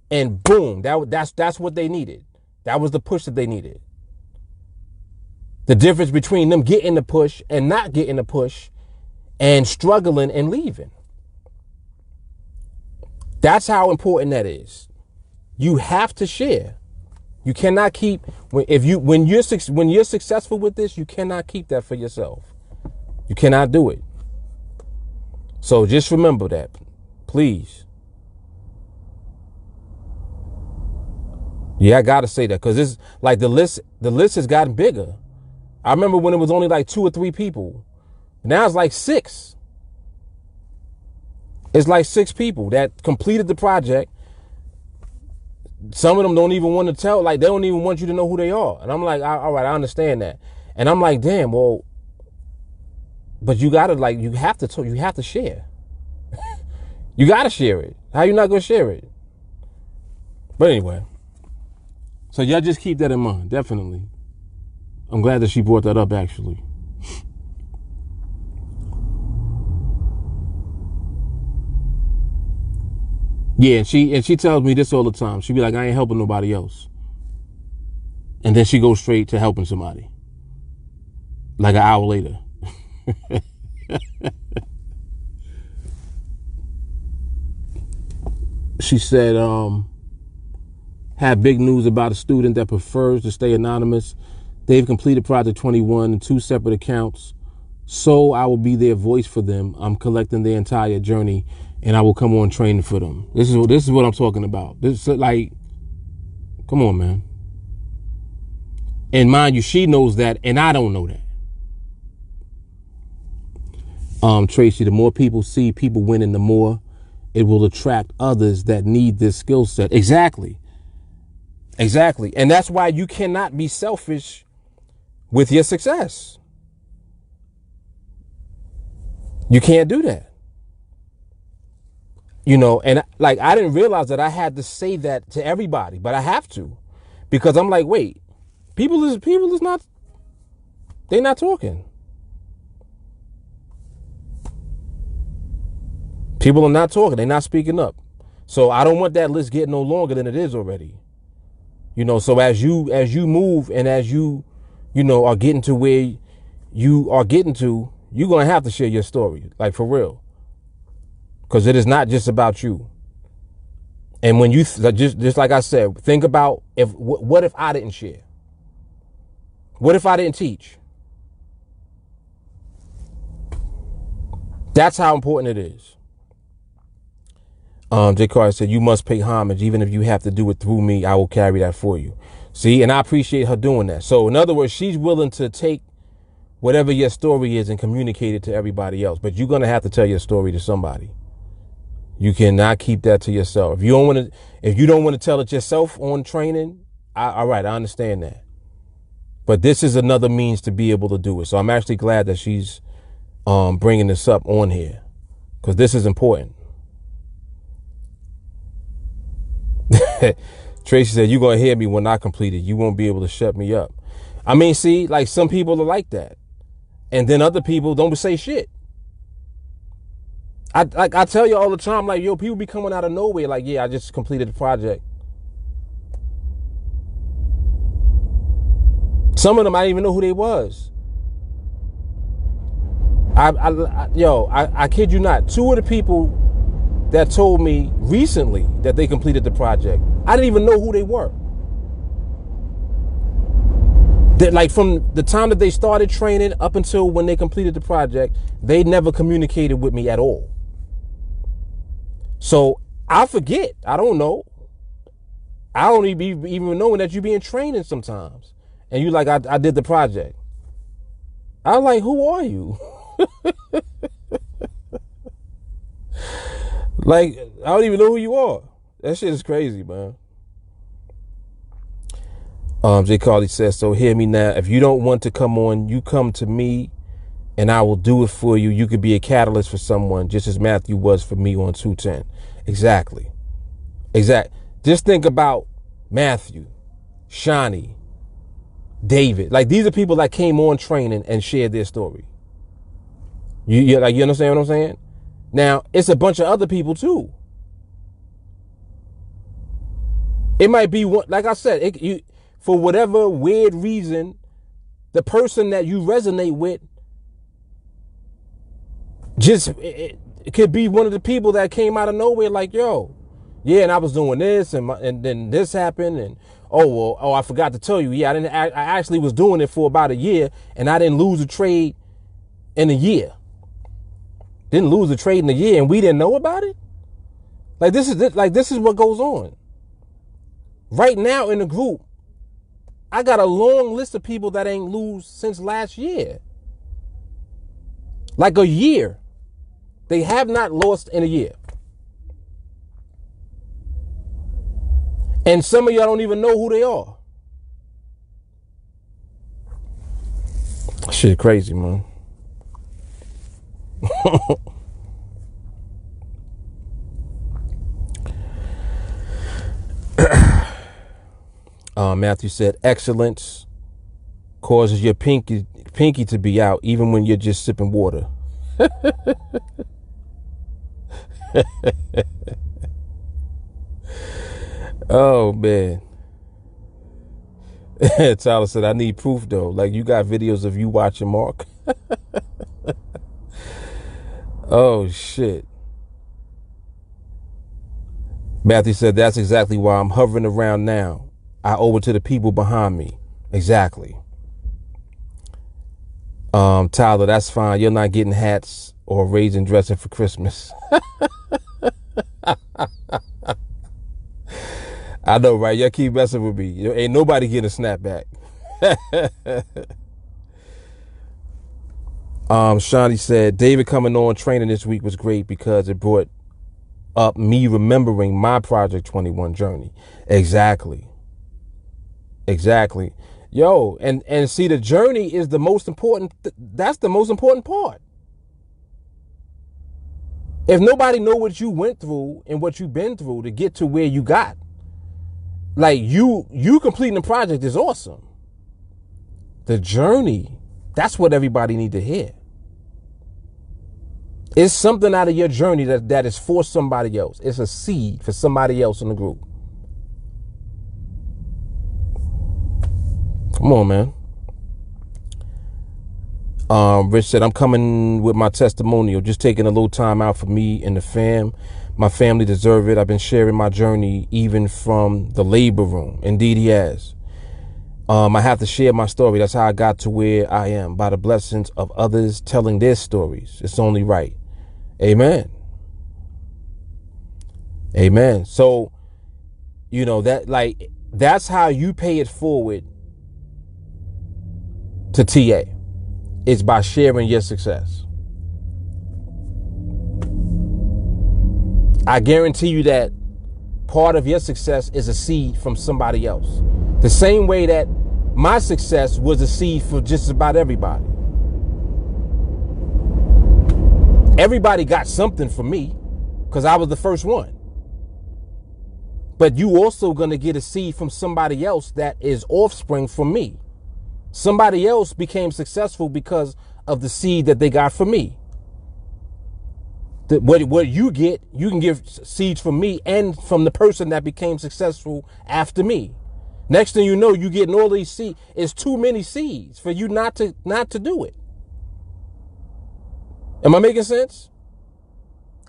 And boom, that's what they needed. That was the push that they needed. The difference between them getting the push and not getting the push and struggling and leaving. That's how important that is. You have to share. You cannot keep, when you're successful with this, you cannot keep that for yourself. You cannot do it. So just remember that, please. Yeah, I gotta say that, because it's like the list has gotten bigger. I remember when it was only like 2 or 3 people. Now it's like 6. It's like 6 people that completed the project. Some of them don't even want to tell, like, they don't even want you to know who they are. And I'm like, all right, I understand that. And I'm like, damn, well, but you gotta, like, you have to share. You gotta share it. How you not gonna share it? But anyway, so y'all just keep that in mind, definitely. I'm glad that she brought that up, actually. Yeah, and she tells me this all the time. She be like, I ain't helping nobody else. And then she goes straight to helping somebody. Like an hour later. She said, have big news about a student that prefers to stay anonymous. They've completed Project 21 in 2 separate accounts. So I will be their voice for them. I'm collecting their entire journey, and I will come on training for them. This is what I'm talking about. This is like, come on, man. And mind you, she knows that, and I don't know that. Tracy, the more people see people winning, the more it will attract others that need this skill set. Exactly. And that's why you cannot be selfish with your success. You can't do that. You know, and like, I didn't realize that I had to say that to everybody, but I have to, because I'm like, wait, people is not, they're not talking. People are not talking. They're not speaking up. So I don't want that list getting no longer than it is already. You know, so as you move and as you know, are getting to where you are getting to, you're going to have to share your story, like, for real. Because it is not just about you. And when you, just like I said, think about what if I didn't share? What if I didn't teach? That's how important it is. J. Carter said, you must pay homage. Even if you have to do it through me, I will carry that for you. See, and I appreciate her doing that. So in other words, she's willing to take whatever your story is and communicate it to everybody else. But you're going to have to tell your story to somebody. You cannot keep that to yourself. If you don't want to tell it yourself on training, all right, I understand that. But this is another means to be able to do it. So I'm actually glad that she's bringing this up on here, because this is important. Tracy said, you're going to hear me when I complete it. You won't be able to shut me up. I mean, see, like some people are like that. And then other people don't say shit. I tell you all the time, like, yo, people be coming out of nowhere. Like, yeah, I just completed the project. Some of them, I didn't even know who they was. I kid you not. 2 of the people that told me recently that they completed the project, I didn't even know who they were. That, like, from the time that they started training up until when they completed the project, they never communicated with me at all. So I forget. I don't know. I don't even know that you be in training sometimes. And you like, I did the project. I was like, who are you? Like, I don't even know who you are. That shit is crazy, man. J. Carly says, so hear me now. If you don't want to come on, you come to me and I will do it for you. You could be a catalyst for someone, just as Matthew was for me on 210. Exactly. Just think about Matthew, Shawnee, David. Like, these are people that came on training and shared their story. You understand what I'm saying? Now, it's a bunch of other people too. It might be one, like I said, for whatever weird reason, the person that you resonate with it could be one of the people that came out of nowhere, like, yo, yeah, and I was doing this, and then this happened, and I forgot to tell you, yeah, I actually was doing it for about a year, and I didn't lose a trade in a year. Didn't lose a trade in a year, and we didn't know about it. This is what goes on right now in the group. I got a long list of people that ain't lose since last year. Like a year. They have not lost in a year. And some of y'all don't even know who they are. Shit crazy, man. Matthew said, excellence causes your pinky to be out even when you're just sipping water. Oh, man. Tyler said, I need proof, though. Like, you got videos of you watching Mark? Oh, shit. Matthew said, that's exactly why I'm hovering around now. I owe it to the people behind me. Exactly. Tyler, that's fine. You're not getting hats or raisin dressing for Christmas. I know, right? Y'all keep messing with me. Ain't nobody getting a snapback. Shawnee said, David coming on training this week was great because it brought up me remembering my Project 21 journey. Exactly. Yo, and see, the journey is the most important. That's the most important part. If nobody know what you went through and what you've been through to get to where you got, like, you completing the project is awesome. The journey, that's what everybody need to hear. It's something out of your journey that is for somebody else. It's a seed for somebody else in the group. Come on, man. Rich said, I'm coming with my testimonial, just taking a little time out for me and the fam. My family deserve it. I've been sharing my journey even from the labor room. Indeed, he has. I have to share my story. That's how I got to where I am, by the blessings of others telling their stories. It's only right. Amen. Amen. So, you know, that's how you pay it forward to TA. It's by sharing your success. I guarantee you that part of your success is a seed from somebody else. The same way that my success was a seed for just about everybody. Everybody got something from me because I was the first one. But you also going to get a seed from somebody else that is offspring from me. Somebody else became successful because of the seed that they got from me. What you get, you can give seeds from me and from the person that became successful after me. Next thing you know, you getting all these seeds. It's too many seeds for you not to do it. Am I making sense?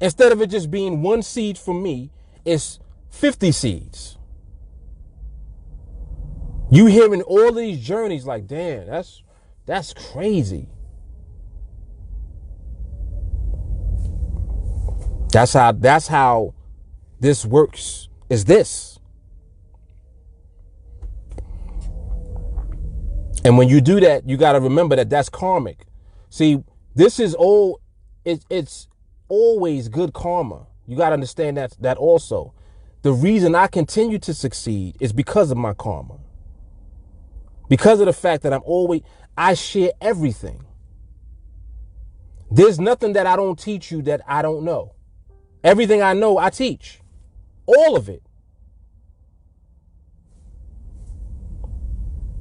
Instead of it just being one seed from me, it's 50 seeds. You hearing all these journeys like, damn, that's crazy. That's how this works, is this. And when you do that, you got to remember that that's karmic. See, this is all, it's always good karma. You got to understand that also. The reason I continue to succeed is because of my karma. Because of the fact that I share everything. There's nothing that I don't teach you that I don't know. Everything I know, I teach. All of it.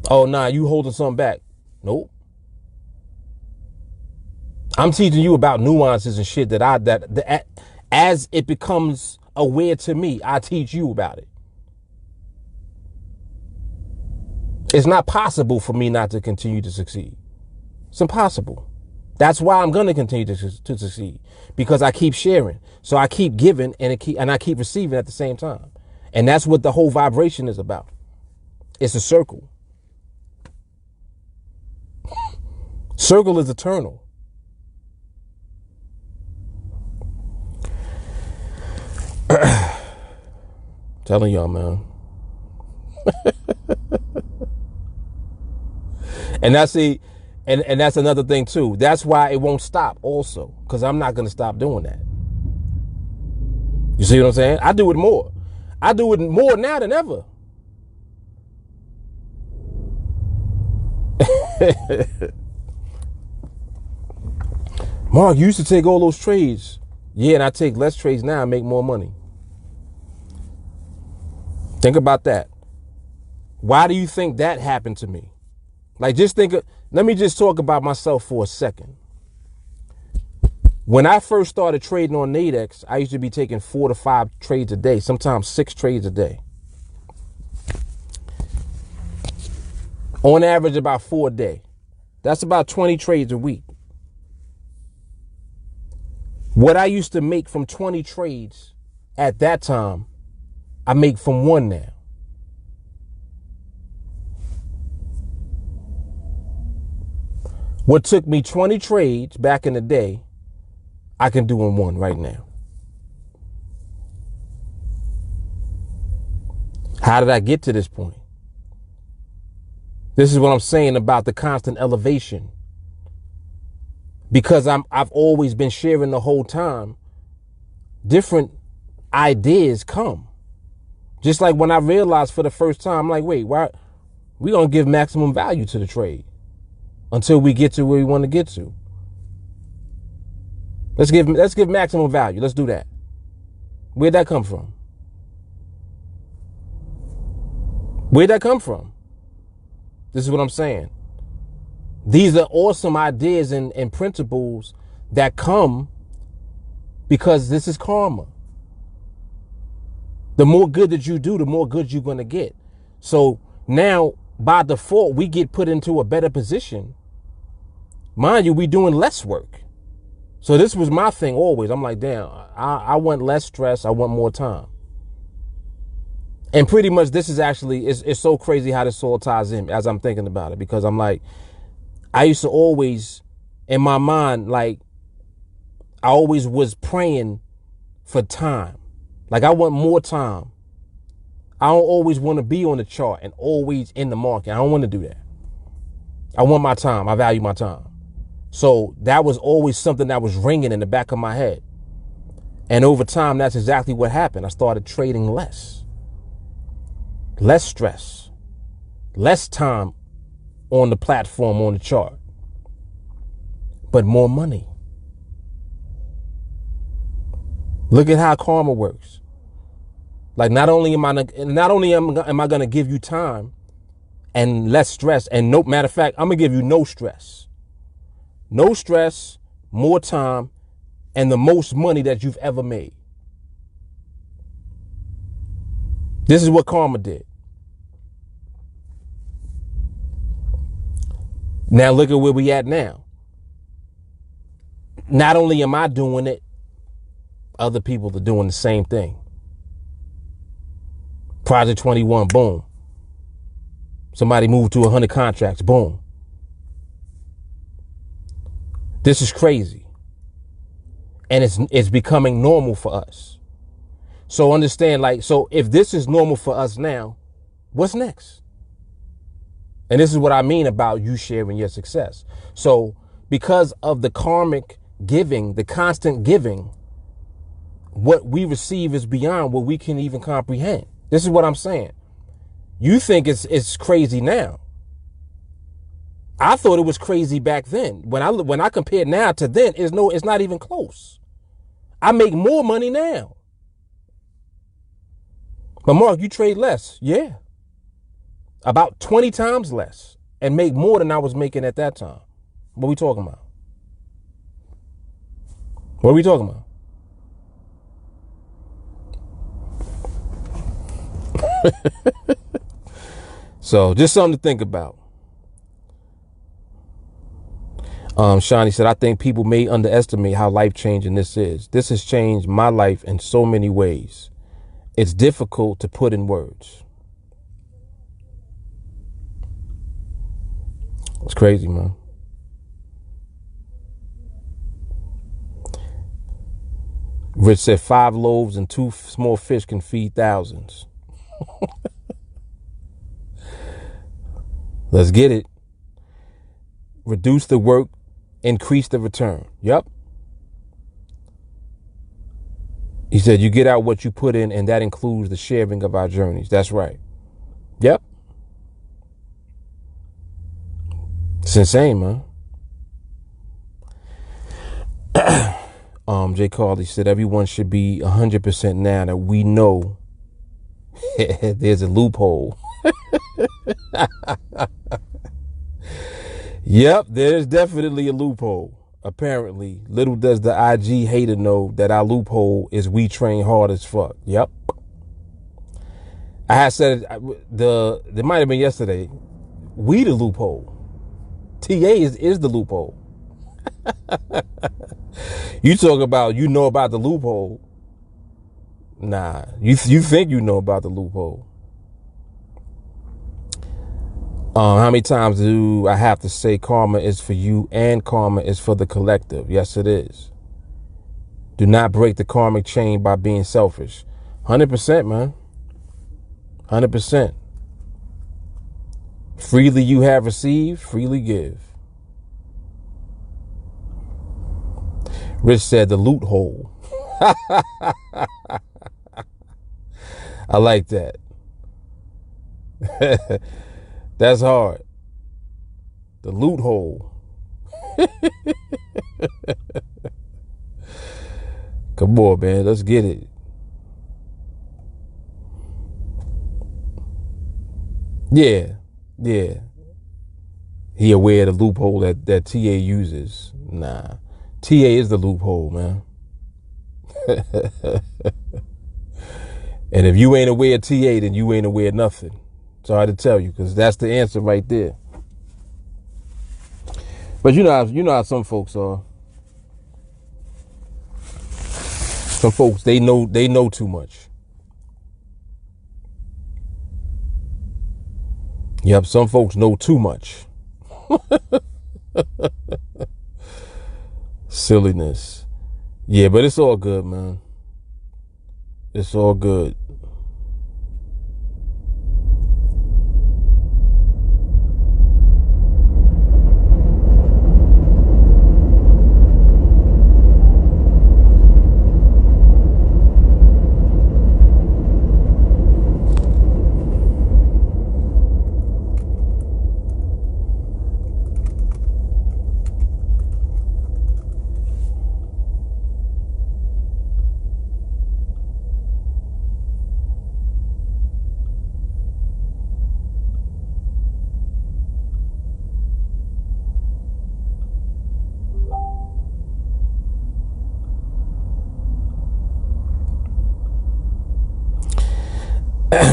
Oh, nah, you holding something back. Nope. I'm teaching you about nuances and shit that as it becomes aware to me, I teach you about it. It's not possible for me not to continue to succeed. It's impossible. That's why I'm going to continue to succeed, because I keep sharing. So I keep giving and I keep receiving at the same time. And that's what the whole vibration is about. It's a circle. Circle is eternal. Telling y'all, man. And that's another thing too. That's why it won't stop also, because I'm not going to stop doing that. You see what I'm saying? I do it more. I do it more now than ever. Mark, you used to take all those trades. Yeah, and I take less trades now and make more money. Think about that. Why do you think that happened to me? Like, let me just talk about myself for a second. When I first started trading on NADEX, I used to be taking 4 to 5 trades a day, sometimes 6 trades a day. On average, about 4 a day. That's about 20 trades a week. What I used to make from 20 trades at that time, I make from 1 now. What took me 20 trades back in the day, I can do in 1 right now. How did I get to this point? This is what I'm saying about the constant elevation. Because I've always been sharing the whole time. Different ideas come. Just like when I realized for the first time, I'm like, wait, why? We're going to give maximum value to the trade until we get to where we want to get to. Let's give maximum value. Let's do that. Where'd that come from? Where'd that come from? This is what I'm saying. These are awesome ideas and principles that come because this is karma. The more good that you do, the more good you're going to get. So now, by default, we get put into a better position. Mind you, we doing less work. So this was my thing always. I'm like, damn, I want less stress. I want more time. And pretty much this is actually, it's so crazy how this all ties in as I'm thinking about it, because I'm like, I used to always, in my mind, like, I always was praying for time. Like, I want more time. I don't always want to be on the chart and always in the market. I don't want to do that. I want my time. I value my time. So that was always something that was ringing in the back of my head. And over time, that's exactly what happened. I started trading less stress, less time on the platform, on the chart, but more money. Look at how karma works. Like, not only am I going to give you time and less stress, and no matter of fact, I'm going to give you no stress, more time, and the most money that you've ever made. This is what karma did. Now look at where we at now. Not only am I doing it, other people are doing the same thing. Project 21, boom. Somebody moved to 100 contracts, boom. This is crazy. And it's becoming normal for us. So understand, like, so if this is normal for us now, what's next? And this is what I mean about you sharing your success. So because of the karmic giving, the constant giving, what we receive is beyond what we can even comprehend. This is what I'm saying. You think it's crazy now. I thought it was crazy back then. When I compare now to then, it's not even close. I make more money now. But Mark, you trade less. Yeah. About 20 times less, and make more than I was making at that time. What are we talking about? What are we talking about? So just something to think about. Shawnee said, I think people may underestimate how life-changing this is. This has changed my life in so many ways. It's difficult to put in words. It's crazy, man. Rich said 5 loaves and 2 small fish can feed thousands. Let's get it. Reduce the work, increase the return. Yep. He said you get out what you put in, and that includes the sharing of our journeys. That's right. Yep. It's insane, man. Jay Carly said everyone should be 100% now that we know there's a loophole. Yep, there's definitely a loophole. Apparently, little does the IG hater know that our loophole is we train hard as fuck. Yep. I had said it might have been yesterday. We the loophole. TA is the loophole. You talk about you know about the loophole. Nah, you think you know about the loophole. How many times do I have to say karma is for you and karma is for the collective? Yes, it is. Do not break the karmic chain by being selfish. 100%, man. 100%. Freely you have received, freely give. Rich said the loot hole. I like that. That's hard. The loot hole. Come on, man. Let's get it. Yeah. Yeah. He aware of the loophole that TA uses. Nah. TA is the loophole, man. And if you ain't aware of TA, then you ain't aware of nothing. Sorry to tell you, because that's the answer right there. But you know how some folks are. Some folks, they know too much. Yep, some folks know too much. Silliness. Yeah, but it's all good, man. It's all good.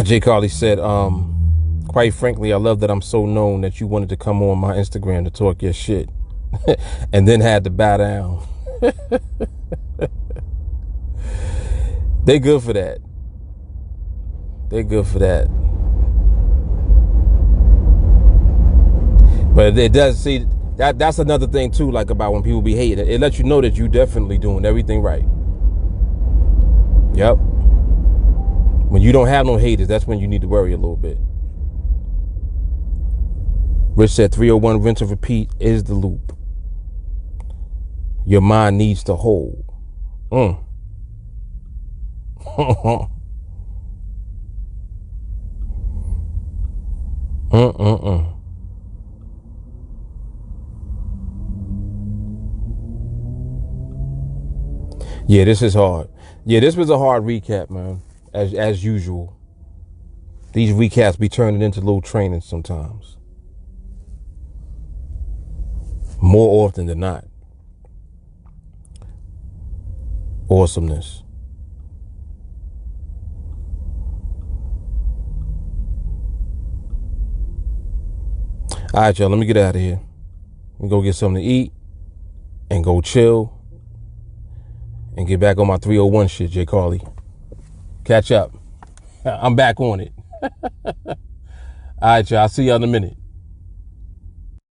Jay Carly said, quite frankly, I love that I'm so known that you wanted to come on my Instagram to talk your shit and then had to bow down. They good for that. They good for that. But it does, see, that's another thing too, like about when people be hating. It lets you know that you definitely doing everything right. Yep. When you don't have no haters, that's when you need to worry a little bit. Rich said 301 rinse and repeat is the loop. Your mind needs to hold. Yeah, this is hard. Yeah, this was a hard recap, man. As usual. These recaps be turning into little trainings sometimes. More often than not. Awesomeness. All right, y'all, let me get out of here. Let me go get something to eat and go chill and get back on my 301 shit, Jay Carly. Catch up. I'm back on it. All right, y'all. I'll see y'all in a minute.